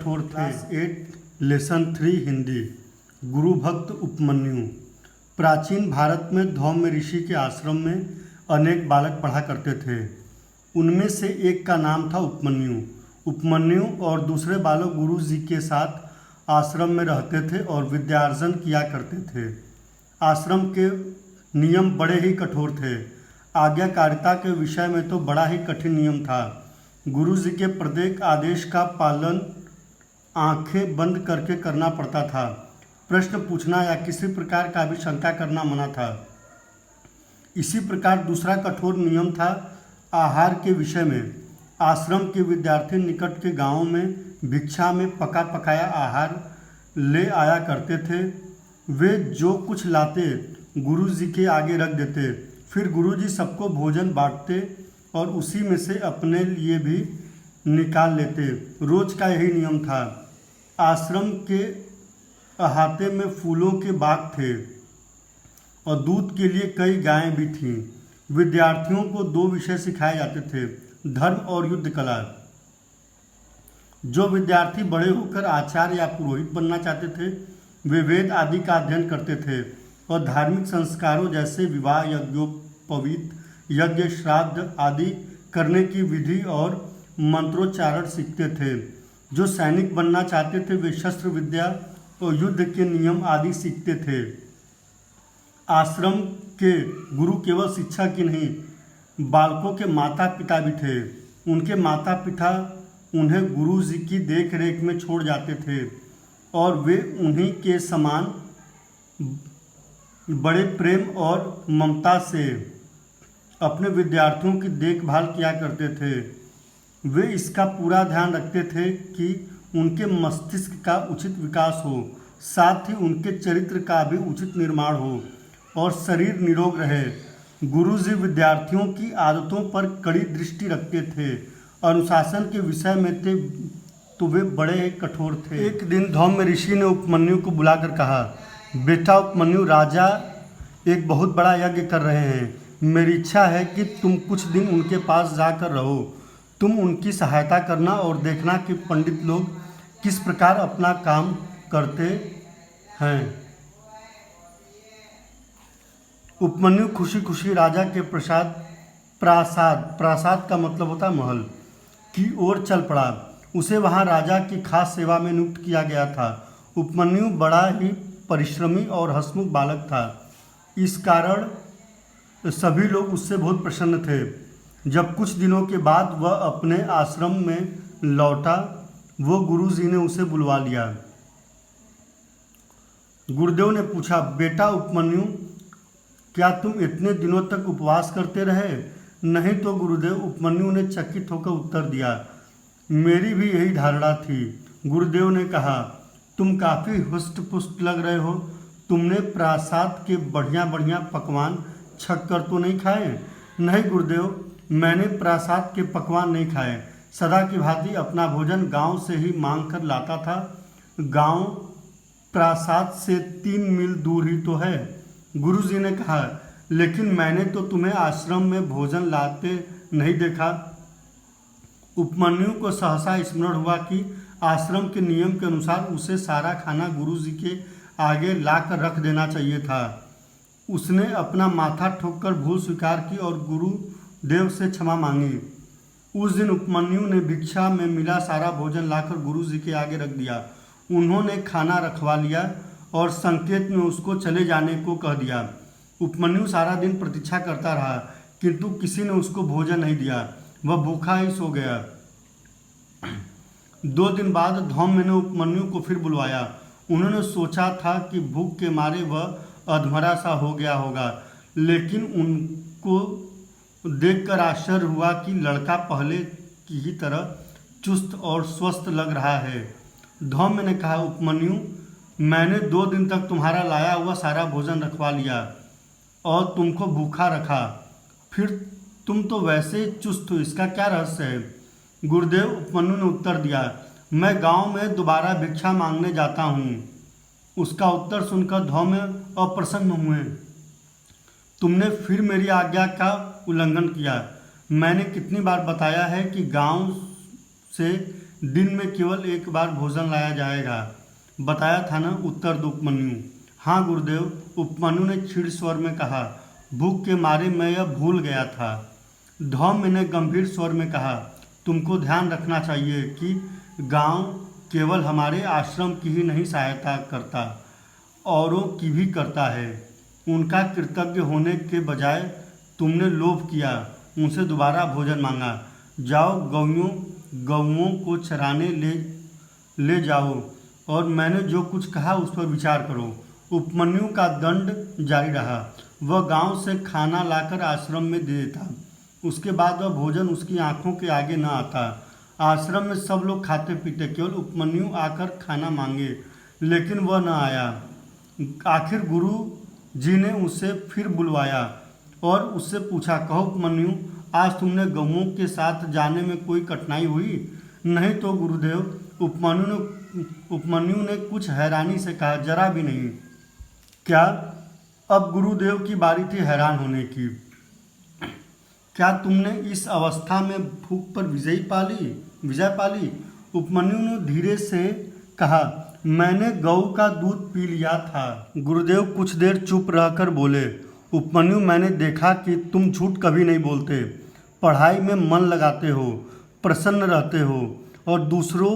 कठोर थे। 8 लेसन 3 हिंदी। गुरु भक्त उपमन्यु। प्राचीन भारत में धौम्य ऋषि के आश्रम में अनेक बालक पढ़ा करते थे। उनमें से एक का नाम था उपमन्यु। उपमन्यु और दूसरे बालक गुरु जी के साथ आश्रम में रहते थे और विद्यार्जन किया करते थे। आश्रम के नियम बड़े ही कठोर थे। आज्ञाकारिता के विषय में तो बड़ा ही कठिन नियम था। गुरु जी के प्रत्येक आदेश का पालन आंखें बंद करके करना पड़ता था। प्रश्न पूछना या किसी प्रकार का भी शंका करना मना था। इसी प्रकार दूसरा कठोर नियम था आहार के विषय में। आश्रम के विद्यार्थी निकट के गांवों में भिक्षा में पका पकाया आहार ले आया करते थे। वे जो कुछ लाते गुरु जी के आगे रख देते। फिर गुरु जी सबको भोजन बांटते और उसी में से अपने लिए भी निकाल लेते। रोज का यही नियम था। आश्रम के अहाते में फूलों के बाग थे और दूध के लिए कई गायें भी थीं। विद्यार्थियों को 2 विषय सिखाए जाते थे, धर्म और युद्ध कला। जो विद्यार्थी बड़े होकर आचार्य या पुरोहित बनना चाहते थे वे वेद आदि का अध्ययन करते थे और धार्मिक संस्कारों जैसे विवाह, यज्ञोपवीत, यज्ञ, श्राद्ध आदि करने की विधि और मंत्रोच्चारण सीखते थे। जो सैनिक बनना चाहते थे वे शस्त्र विद्या और युद्ध के नियम आदि सीखते थे। आश्रम के गुरु केवल शिक्षक ही नहीं, बालकों के माता पिता भी थे। उनके माता पिता उन्हें गुरु जी की देख रेख में छोड़ जाते थे और वे उन्हीं के समान बड़े प्रेम और ममता से अपने विद्यार्थियों की देखभाल किया करते थे। वे इसका पूरा ध्यान रखते थे कि उनके मस्तिष्क का उचित विकास हो, साथ ही उनके चरित्र का भी उचित निर्माण हो और शरीर निरोग रहे। गुरुजी विद्यार्थियों की आदतों पर कड़ी दृष्टि रखते थे। अनुशासन के विषय में थे तो वे बड़े कठोर थे। एक दिन धौम्य ऋषि ने उपमन्यु को बुलाकर कहा, बेटा उपमन्यु, राजा एक बहुत बड़ा यज्ञ कर रहे हैं। मेरी इच्छा है कि तुम कुछ दिन उनके पास जाकर रहो। तुम उनकी सहायता करना और देखना कि पंडित लोग किस प्रकार अपना काम करते हैं। उपमन्यु खुशी खुशी राजा के प्रासाद का मतलब होता है महल की ओर चल पड़ा। उसे वहां राजा की खास सेवा में नियुक्त किया गया था। उपमन्यु बड़ा ही परिश्रमी और हंसमुख बालक था। इस कारण सभी लोग उससे बहुत प्रसन्न थे। जब कुछ दिनों के बाद वह अपने आश्रम में लौटा वो गुरुजी ने उसे बुलवा लिया। गुरुदेव ने पूछा, बेटा उपमन्यु, क्या तुम इतने दिनों तक उपवास करते रहे? नहीं तो गुरुदेव, उपमन्यु ने चकित होकर उत्तर दिया। मेरी भी यही धारणा थी। गुरुदेव ने कहा, तुम काफ़ी हुष्ट पुष्ट लग रहे हो। तुमने प्रासाद के बढ़िया बढ़िया पकवान छक कर तो नहीं खाए? नहीं गुरुदेव, मैंने प्रासाद के पकवान नहीं खाए। सदा की भांति अपना भोजन गांव से ही मांग कर लाता था। गांव प्रासाद से 3 मील दूर ही तो है। गुरुजी ने कहा, लेकिन मैंने तो तुम्हें आश्रम में भोजन लाते नहीं देखा। उपमन्यु को सहसा स्मरण हुआ कि आश्रम के नियम के अनुसार उसे सारा खाना गुरुजी के आगे लाकर रख देना चाहिए था। उसने अपना माथा ठोककर भूल स्वीकार की और गुरुदेव से क्षमा मांगी। उस दिन उपमन्यु ने भिक्षा में मिला सारा भोजन लाकर गुरुजी के आगे रख दिया। उन्होंने खाना रखवा लिया और संकेत में उसको चले जाने को कह दिया। उपमन्यु सारा दिन प्रतीक्षा करता रहा किंतु किसी ने उसको भोजन नहीं दिया। वह भूखा ही सो गया। 2 दिन बाद धौम्य ने उपमन्यु को फिर बुलवाया। उन्होंने सोचा था कि भूख के मारे वह अधमरा सा हो गया होगा, लेकिन उनको देखकर आश्चर्य हुआ कि लड़का पहले की ही तरह चुस्त और स्वस्थ लग रहा है। धौम्य ने कहा, उपमन्यु, मैंने 2 दिन तक तुम्हारा लाया हुआ सारा भोजन रखवा लिया और तुमको भूखा रखा, फिर तुम तो वैसे ही चुस्त हो। इसका क्या रहस्य है? गुरुदेव, उपमन्यु ने उत्तर दिया, मैं गांव में दोबारा भिक्षा मांगने जाता हूँ। उसका उत्तर सुनकर धौम्य अप्रसन्न हुए। तुमने फिर मेरी आज्ञा का उल्लंघन किया। मैंने कितनी बार बताया है कि गांव से दिन में केवल एक बार भोजन लाया जाएगा। बताया था ना, उत्तर दो उपमन्यु। हाँ गुरुदेव, उपमन्यु ने क्षीण स्वर में कहा। भूख के मारे मैं यह भूल गया था। धौम्य ने गंभीर स्वर में कहा, तुमको ध्यान रखना चाहिए कि गांव केवल हमारे आश्रम की ही नहीं सहायता करता, औरों की भी करता है। उनका कृतज्ञ होने के बजाय तुमने लोभ किया, उनसे दोबारा भोजन मांगा। जाओ, गौओं को चराने ले जाओ और मैंने जो कुछ कहा उस पर विचार करो। उपमन्यु का दंड जारी रहा। वह गांव से खाना लाकर आश्रम में दे देता। उसके बाद वह भोजन उसकी आंखों के आगे न आता। आश्रम में सब लोग खाते पीते, केवल उपमन्यु आकर खाना मांगे, लेकिन वह न आया। आखिर गुरु जी ने उसे फिर बुलवाया और उससे पूछा, कहो उपमन्यु, आज तुमने गौओं के साथ जाने में कोई कठिनाई हुई? नहीं तो गुरुदेव, उपमन्यु ने कुछ हैरानी से कहा, जरा भी नहीं। क्या? अब गुरुदेव की बारी थी हैरान होने की। क्या तुमने इस अवस्था में भूख पर विजय पाली? उपमन्यु ने धीरे से कहा, मैंने गौ का दूध पी लिया था। गुरुदेव कुछ देर चुप रहकर बोले, उपमन्यु, मैंने देखा कि तुम झूठ कभी नहीं बोलते, पढ़ाई में मन लगाते हो, प्रसन्न रहते हो और दूसरों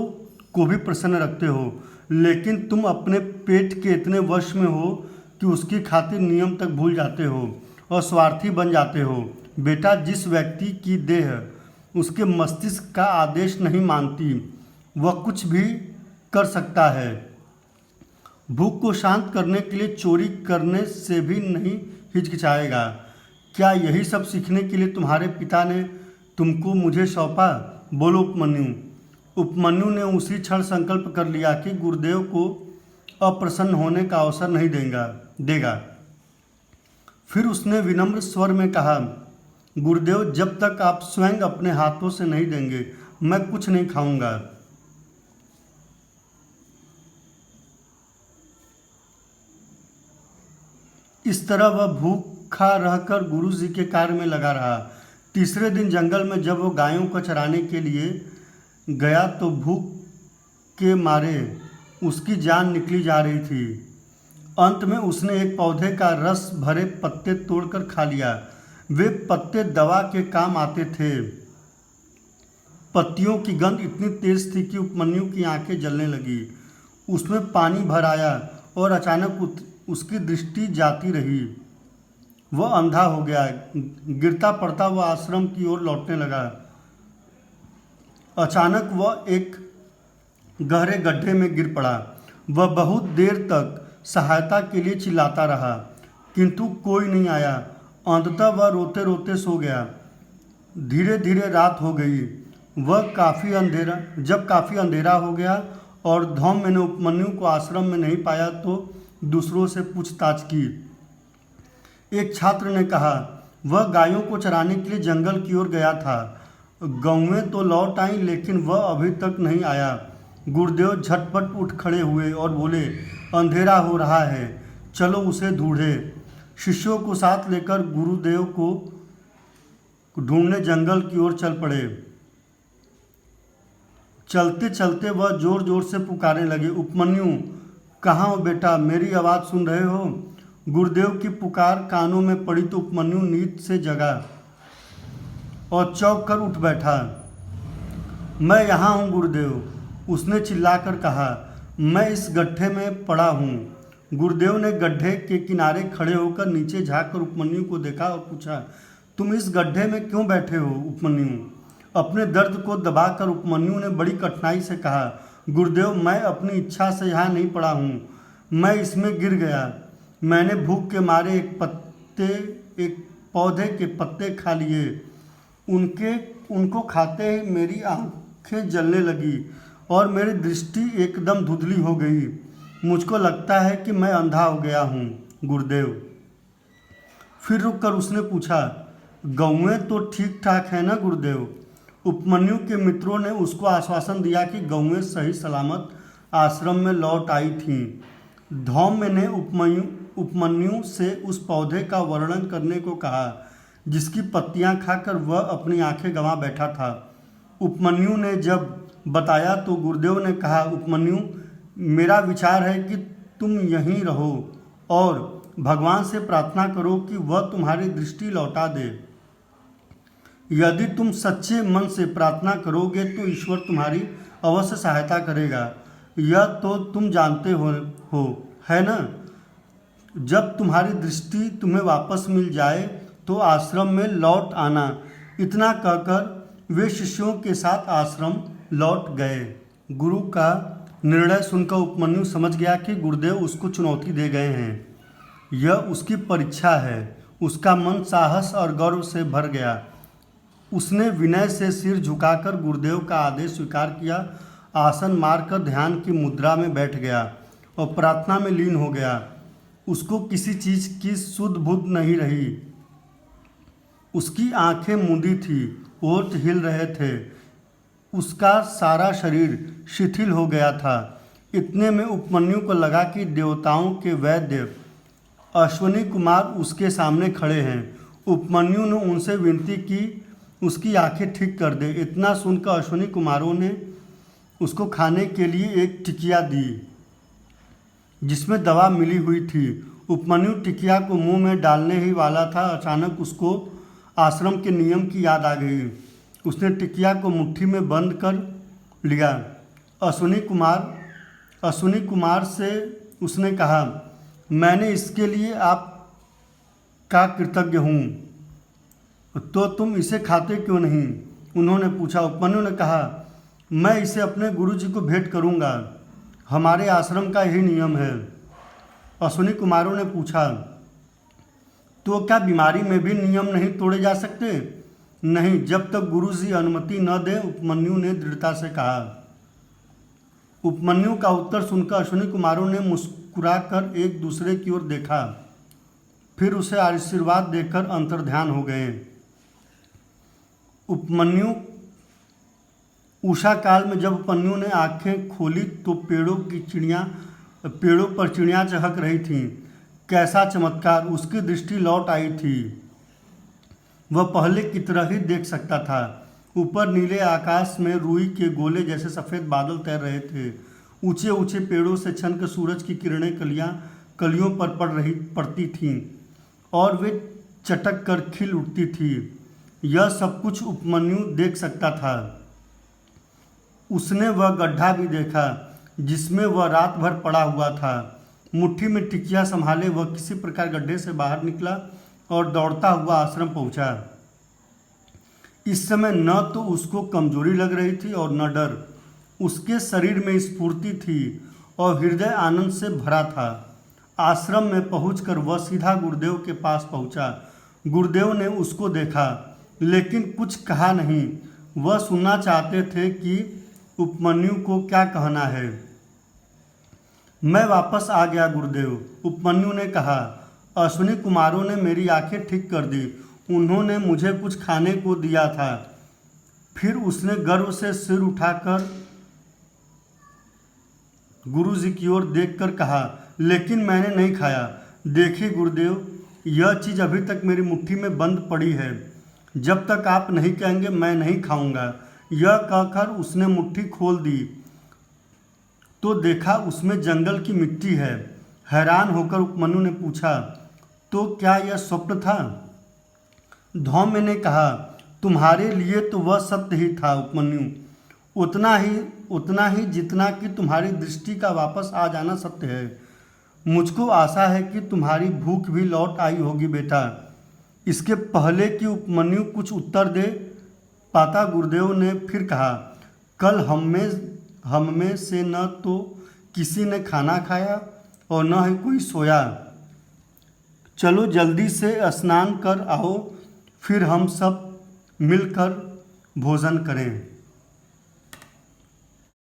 को भी प्रसन्न रखते हो, लेकिन तुम अपने पेट के इतने वश में हो कि उसकी खातिर नियम तक भूल जाते हो और स्वार्थी बन जाते हो। बेटा, जिस व्यक्ति की देह उसके मस्तिष्क का आदेश नहीं मानती, वह कुछ भी कर सकता है। भूख को शांत करने के लिए चोरी करने से भी नहीं हिचकिचाएगा। क्या यही सब सीखने के लिए तुम्हारे पिता ने तुमको मुझे सौंपा? बोलो उपमन्यु। उपमन्यु ने उसी क्षण संकल्प कर लिया कि गुरुदेव को अप्रसन्न होने का अवसर नहीं देगा। फिर उसने विनम्र स्वर में कहा, गुरुदेव, जब तक आप स्वयं अपने हाथों से नहीं देंगे, मैं कुछ नहीं खाऊंगा। इस तरह वह भूखा रहकर गुरु जी के कार्य में लगा रहा। तीसरे दिन जंगल में जब वो गायों को चराने के लिए गया तो भूख के मारे उसकी जान निकली जा रही थी। अंत में उसने एक पौधे का रस भरे पत्ते तोड़कर खा लिया। वे पत्ते दवा के काम आते थे। पत्तियों की गंध इतनी तेज थी कि उपमन्यु की आंखें जलने लगी। उसमें पानी भर आया और अचानक उसकी दृष्टि जाती रही। वह अंधा हो गया। गिरता पड़ता वह आश्रम की ओर लौटने लगा। अचानक वह एक गहरे गड्ढे में गिर पड़ा। वह बहुत देर तक सहायता के लिए चिल्लाता रहा, किंतु कोई नहीं आया। अंततः वह रोते रोते सो गया। धीरे धीरे रात हो गई। जब काफ़ी अंधेरा हो गया और धौम्य ने उपमन्यु को आश्रम में नहीं पाया तो दूसरों से पूछताछ की। एक छात्र ने कहा, वह गायों को चराने के लिए जंगल की ओर गया था। गौएं तो लौट आईं, लेकिन वह अभी तक नहीं आया। गुरुदेव झटपट उठ खड़े हुए और बोले, अंधेरा हो रहा है, चलो उसे ढूंढे। शिष्यों को साथ लेकर गुरुदेव को ढूंढने जंगल की ओर चल पड़े। चलते चलते वह जोर जोर से पुकारने लगे, उपमन्यु, कहाँ हो बेटा, मेरी आवाज़ सुन रहे हो? गुरुदेव की पुकार कानों में पड़ी तो उपमन्यु नींद से जगा और चौंक कर उठ बैठा। मैं यहाँ हूँ गुरुदेव, उसने चिल्लाकर कहा। मैं इस गड्ढे में पड़ा हूँ। गुरुदेव ने गड्ढे के किनारे खड़े होकर नीचे झांककर उपमन्यु को देखा और पूछा, तुम इस गड्ढे में क्यों बैठे हो उपमन्यु? अपने दर्द को दबाकर उपमन्यु ने बड़ी कठिनाई से कहा, गुरुदेव, मैं अपनी इच्छा से यहाँ नहीं पड़ा हूँ, मैं इसमें गिर गया। मैंने भूख के मारे एक पौधे के पत्ते खा लिए। उनको खाते ही मेरी आंखें जलने लगी और मेरी दृष्टि एकदम धुंधली हो गई। मुझको लगता है कि मैं अंधा हो गया हूँ गुरुदेव। फिर रुककर उसने पूछा, गौएं तो ठीक ठाक है ना गुरुदेव? उपमन्यु के मित्रों ने उसको आश्वासन दिया कि गौएं सही सलामत आश्रम में लौट आई थीं। धौम्य ने उपमन्यु से उस पौधे का वर्णन करने को कहा जिसकी पत्तियां खाकर वह अपनी आंखें गंवा बैठा था। उपमन्यु ने जब बताया तो गुरुदेव ने कहा, उपमन्यु, मेरा विचार है कि तुम यहीं रहो और भगवान से प्रार्थना करो कि वह तुम्हारी दृष्टि लौटा दे। यदि तुम सच्चे मन से प्रार्थना करोगे तो ईश्वर तुम्हारी अवश्य सहायता करेगा। यह तो तुम जानते हो है ना। जब तुम्हारी दृष्टि तुम्हें वापस मिल जाए तो आश्रम में लौट आना। इतना कहकर वे शिष्यों के साथ आश्रम लौट गए। गुरु का निर्णय सुनकर उपमन्यु समझ गया कि गुरुदेव उसको चुनौती दे गए हैं। यह उसकी परीक्षा है। उसका मन साहस और गौरव से भर गया। उसने विनय से सिर झुकाकर गुरुदेव का आदेश स्वीकार किया, आसन मारकर ध्यान की मुद्रा में बैठ गया और प्रार्थना में लीन हो गया। उसको किसी चीज़ की सुध बुध नहीं रही। उसकी आंखें मूंदी थी, ओठ हिल रहे थे, उसका सारा शरीर शिथिल हो गया था। इतने में उपमन्यु को लगा कि देवताओं के वैद्य अश्विनी कुमार उसके सामने खड़े हैं। उपमन्यु ने उनसे विनती की उसकी आंखें ठीक कर दे। इतना सुनकर अश्विनी कुमारों ने उसको खाने के लिए एक टिकिया दी जिसमें दवा मिली हुई थी। उपमन्यु टिकिया को मुंह में डालने ही वाला था, अचानक उसको आश्रम के नियम की याद आ गई। उसने टिकिया को मुट्ठी में बंद कर लिया। अश्विनी कुमार से उसने कहा, मैंने इसके लिए आपका कृतज्ञ हूँ, तो तुम इसे खाते क्यों नहीं? उन्होंने पूछा। उपमन्यु ने कहा, मैं इसे अपने गुरुजी को भेंट करूँगा, हमारे आश्रम का यही नियम है। अश्विनी कुमारों ने पूछा, तो क्या बीमारी में भी नियम नहीं तोड़े जा सकते? नहीं, जब तक गुरुजी अनुमति न दे, उपमन्यु ने दृढ़ता से कहा। उपमन्यु का उत्तर सुनकर अश्विनी कुमारों ने मुस्कुराकर एक दूसरे की ओर देखा, फिर उसे आशीर्वाद देकर अंतर्ध्यान हो गए। उपमन्यु उषा काल में जब उपमन्यु ने आंखें खोली तो पेड़ों पर चिड़ियाँ चहक रही थीं। कैसा चमत्कार! उसकी दृष्टि लौट आई थी। वह पहले की तरह ही देख सकता था। ऊपर नीले आकाश में रुई के गोले जैसे सफ़ेद बादल तैर रहे थे। ऊंचे ऊंचे पेड़ों से छनकर सूरज की किरणें कलियों पर पड़ती थीं और वे चटक कर खिल उठती थी। यह सब कुछ उपमन्यु देख सकता था। उसने वह गड्ढा भी देखा जिसमें वह रात भर पड़ा हुआ था। मुट्ठी में टिकिया संभाले वह किसी प्रकार गड्ढे से बाहर निकला और दौड़ता हुआ आश्रम पहुंचा। इस समय न तो उसको कमजोरी लग रही थी और न डर। उसके शरीर में स्फूर्ति थी और हृदय आनंद से भरा था। आश्रम में पहुंचकर वह सीधा गुरुदेव के पास पहुंचा। गुरुदेव ने उसको देखा लेकिन कुछ कहा नहीं। वह सुनना चाहते थे कि उपमन्यु को क्या कहना है। मैं वापस आ गया गुरुदेव, उपमन्यु ने कहा। अश्विनी कुमारों ने मेरी आंखें ठीक कर दी। उन्होंने मुझे कुछ खाने को दिया था। फिर उसने गर्व से सिर उठाकर गुरुजी की ओर देखकर कहा, लेकिन मैंने नहीं खाया। देखिए गुरुदेव, यह चीज़ अभी तक मेरी मुट्ठी में बंद पड़ी है। जब तक आप नहीं कहेंगे मैं नहीं खाऊंगा। यह कहकर उसने मुट्ठी खोल दी तो देखा उसमें जंगल की मिट्टी है। हैरान होकर उपमन्यु ने पूछा, तो क्या यह स्वप्न था? धौम्य ने कहा, तुम्हारे लिए तो वह सत्य ही था उपमन्यु, उतना ही जितना कि तुम्हारी दृष्टि का वापस आ जाना सत्य है। मुझको आशा है कि तुम्हारी भूख भी लौट आई होगी बेटा। इसके पहले कि उपमन्यु कुछ उत्तर दे पाता, गुरुदेव ने फिर कहा, कल हम में से न तो किसी ने खाना खाया और न ही कोई सोया। चलो जल्दी से स्नान कर आओ, फिर हम सब मिलकर भोजन करें।